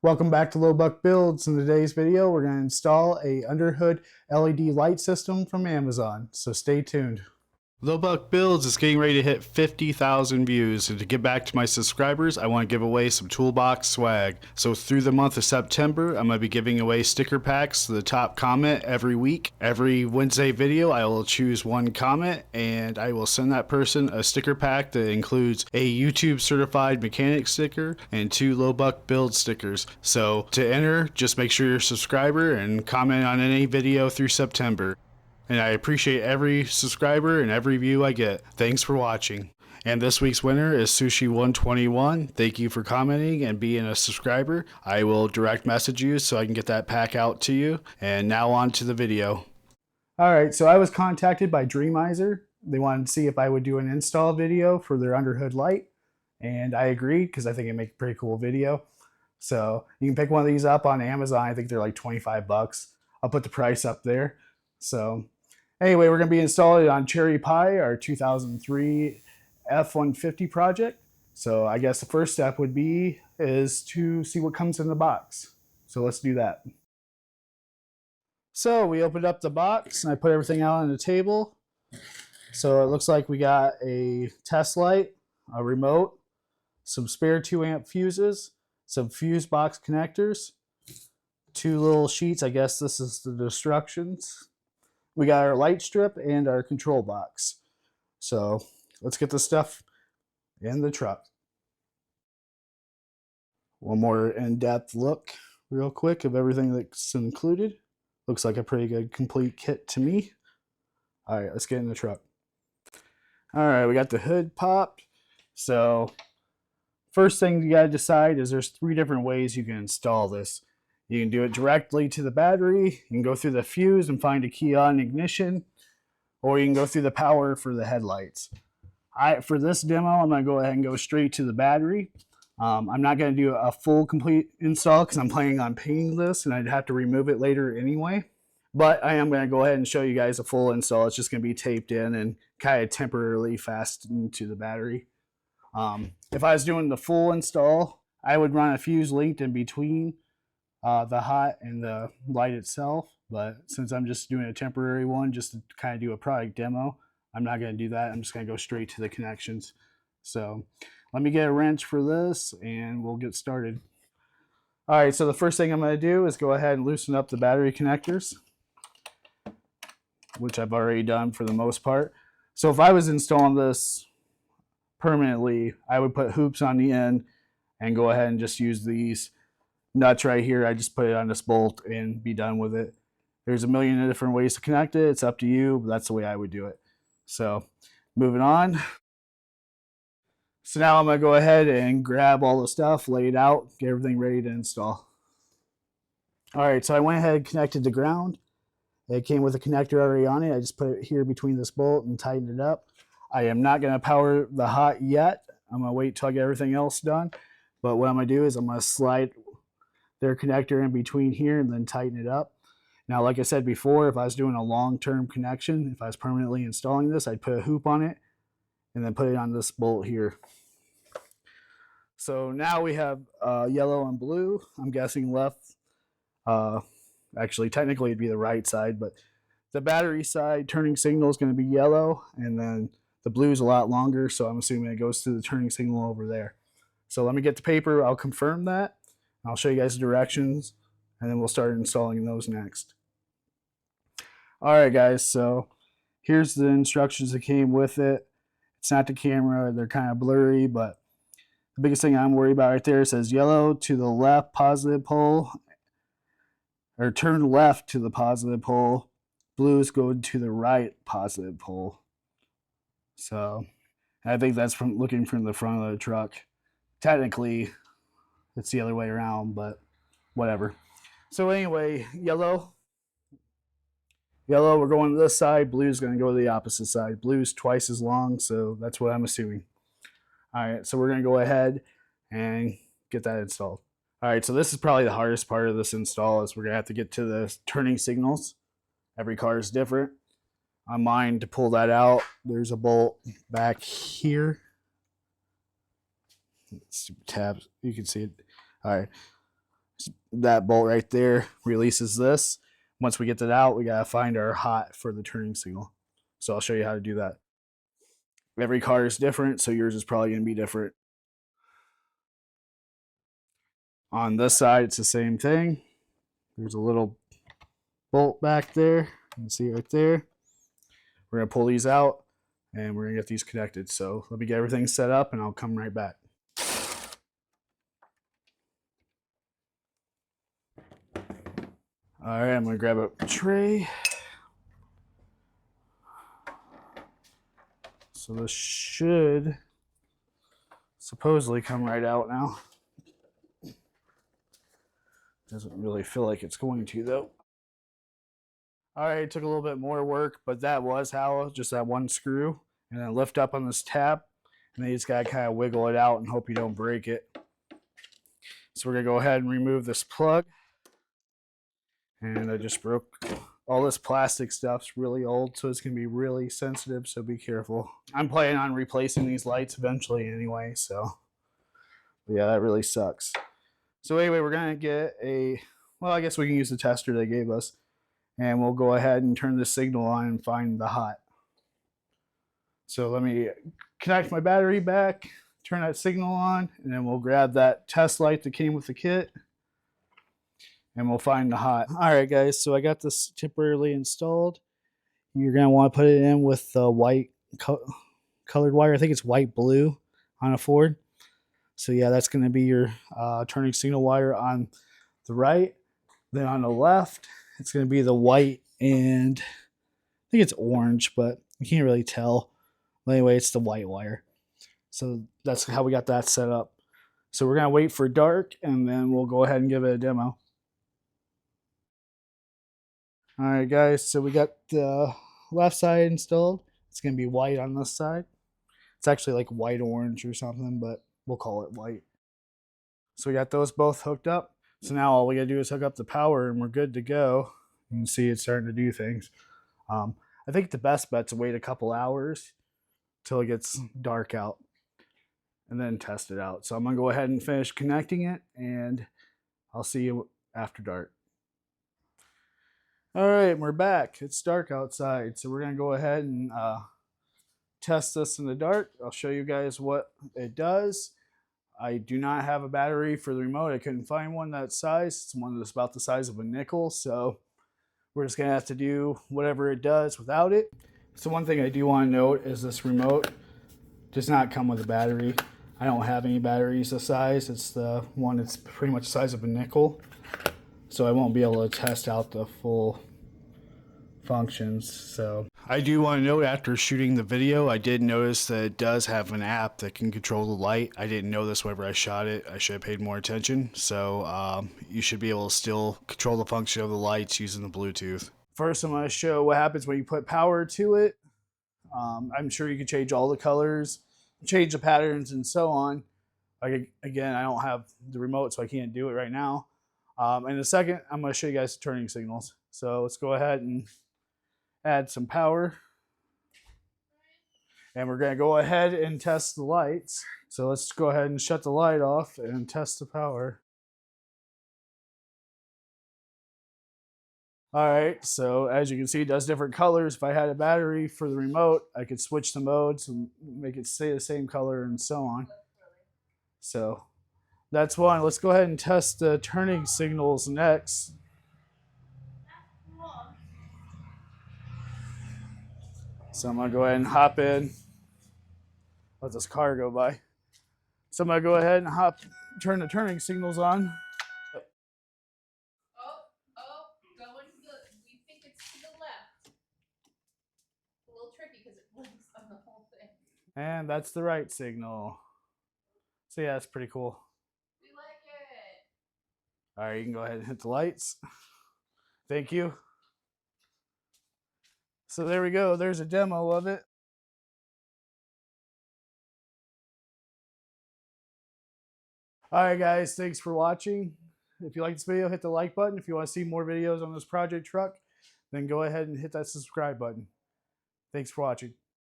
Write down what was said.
Welcome back to Low Buck Builds. In today's video, we're going to install a underhood LED light system from Amazon, so stay tuned. Low Buck Builds is getting ready to hit 50,000 views, and to get back to my subscribers, I want to give away some toolbox swag. So through the month of September, I'm going to be giving away sticker packs to the top comment every week. Every Wednesday video, I will choose one comment, and I will send that person a sticker pack that includes a YouTube certified mechanic sticker and 2 Low Buck Build stickers. So to enter, just make sure you're a subscriber and comment on any video through September. And I appreciate every subscriber and every view I get. Thanks for watching. And this week's winner is Sushi121. Thank you for commenting and being a subscriber. I will direct message you so I can get that pack out to you. And now on to the video. Alright, so I was contacted by Dreamizer. They wanted to see if I would do an install video for their underhood light. And I agreed because I think it'd make a pretty cool video. So you can pick one of these up on Amazon. I think they're like 25 bucks. I'll put the price up there. So anyway, we're going to be installing it on Cherry Pie, our 2003 F-150 project. So I guess the first step would be is to see what comes in the box. So let's do that. So we opened up the box and I put everything out on the table. So it looks like we got a test light, a remote, some spare 2-amp fuses, some fuse box connectors, 2 little sheets. I guess this is the instructions. We got our light strip and our control box. So let's get this stuff in the truck. One more in-depth look real quick of everything that's included. Looks like a pretty good complete kit to me. All right, let's get in the truck. All right, we got the hood popped. So first thing you gotta decide is there's 3 different ways you can install this. You can do it directly to the battery. You can go through the fuse and find a key on ignition, or you can go through the power for the headlights. For this demo, I'm going to go ahead and go straight to the battery. I'm not going to do a full complete install because I'm planning on painting this and I'd have to remove it later anyway. But I am going to go ahead and show you guys a full install. It's just going to be taped in and kind of temporarily fastened to the battery. If I was doing the full install, I would run a fuse linked in between the hot and the light itself, but since I'm just doing a temporary one just to kind of do a product demo, I'm not going to do that. I'm just going to go straight to the connections. So let me get a wrench for this and we'll get started. All right, so the first thing I'm going to do is go ahead and loosen up the battery connectors, which I've already done for the most part. So if I was installing this permanently, I would put hoops on the end and go ahead and just use these nuts right here. I just put it on this bolt and be done with it. There's a million different ways to connect it. It's up to you, but that's the way I would do it. So moving on. So now I'm going to go ahead and grab all the stuff, lay it out, get everything ready to install. All right, so I went ahead and connected to ground. It came with a connector already on it. I just put it here between this bolt and tightened it up. I am not going to power the hot yet. I'm going to wait till I get everything else done. But what I'm going to do is I'm going to slide their connector in between here and then tighten it up. Now, like I said before, if I was doing a long-term connection, if I was permanently installing this, I'd put a hoop on it and then put it on this bolt here. So now we have yellow and blue. I'm guessing left. Actually, technically it'd be the right side, but the battery side turning signal is going to be yellow, and then the blue is a lot longer, so I'm assuming it goes to the turning signal over there. So let me get the paper. I'll confirm that. I'll show you guys the directions, and then we'll start installing those next. All right, guys, so here's the instructions that came with it. It's not the camera. They're kind of blurry, but the biggest thing I'm worried about right there says yellow to the left positive pole, or turn left to the positive pole. Blues go to the right positive pole. So I think that's from looking from the front of the truck. Technically, it's the other way around, but whatever. So anyway, yellow, we're going to this side. Blue's going to go to the opposite side. Blue's twice as long, so that's what I'm assuming. All right, so we're going to go ahead and get that installed. All right, so this is probably the hardest part of this install is we're going to have to get to the turning signals. Every car is different. On mine, to pull that out, there's a bolt back here. Tabs, you can see it. All right. That bolt right there releases this. Once we get that out, we gotta find our hot for the turning signal. So I'll show you how to do that. Every car is different, so yours is probably gonna be different. On this side, it's the same thing. There's a little bolt back there. You can see it right there. We're gonna pull these out and we're gonna get these connected. So let me get everything set up and I'll come right back. All right, I'm gonna grab a tray. So this should supposedly come right out now. Doesn't really feel like it's going to though. All right, it took a little bit more work, but that was how, just that one screw, and then lift up on this tab, and then you just gotta kind of wiggle it out and hope you don't break it. So we're gonna go ahead and remove this plug. And I just broke all this plastic stuff's really old, so it's gonna be really sensitive, so be careful. I'm planning on replacing these lights eventually anyway, so yeah, that really sucks. So anyway, we're gonna get a, well, I guess we can use the tester they gave us, and we'll go ahead and turn the signal on and find the hot. So let me connect my battery back, turn that signal on, and then we'll grab that test light that came with the kit, and we'll find the hot. All right, guys, so I got this temporarily installed. You're gonna want to put it in with the white colored wire. I think it's white blue on a Ford. So yeah, that's gonna be your turning signal wire on the right. Then on the left, it's gonna be the white and I think it's orange, but you can't really tell. But anyway, it's the white wire. So that's how we got that set up. So we're gonna wait for dark and then we'll go ahead and give it a demo. All right, guys, so we got the left side installed. It's gonna be white on this side. It's actually like white orange or something, but we'll call it white. So we got those both hooked up. So now all we gotta do is hook up the power and we're good to go. You can see it's starting to do things. I think the best bet's to wait a couple hours till it gets dark out and then test it out. So I'm gonna go ahead and finish connecting it and I'll see you after dark. All right, we're back. It's dark outside, so we're gonna go ahead and test this in the dark. I'll show you guys what it does. I do not have a battery for the remote. I couldn't find one that size. It's one that's about the size of a nickel, so we're just gonna have to do whatever it does without it. So one thing I do want to note is this remote does not come with a battery. I don't have any batteries this size. It's the one that's pretty much the size of a nickel. So I won't be able to test out the full functions. So I do want to note, after shooting the video, I did notice that it does have an app that can control the light. I didn't know this whenever I shot it. I should have paid more attention. So you should be able to still control the function of the lights using the Bluetooth. First, I'm going to show what happens when you put power to it. I'm sure you can change all the colors, change the patterns, and so on. Again, I don't have the remote, so I can't do it right now. In a second, I'm going to show you guys the turning signals. So let's go ahead and add some power. And we're going to go ahead and test the lights. So let's go ahead and shut the light off and test the power. All right, so as you can see, it does different colors. If I had a battery for the remote, I could switch the modes and make it stay the same color and so on. So that's one. Let's go ahead and test the turning signals next. So I'm gonna go ahead and hop in. Let this car go by. So I'm gonna go ahead and turn the turning signals on. Going to we think it's to the left. A little tricky because it blinks on the whole thing. And that's the right signal. So yeah, it's pretty cool. We like it. All right, you can go ahead and hit the lights. Thank you. So there we go. There's a demo of it. All right, guys, thanks for watching. If you like this video, hit the like button. If you want to see more videos on this project truck, then go ahead and hit that subscribe button. Thanks for watching.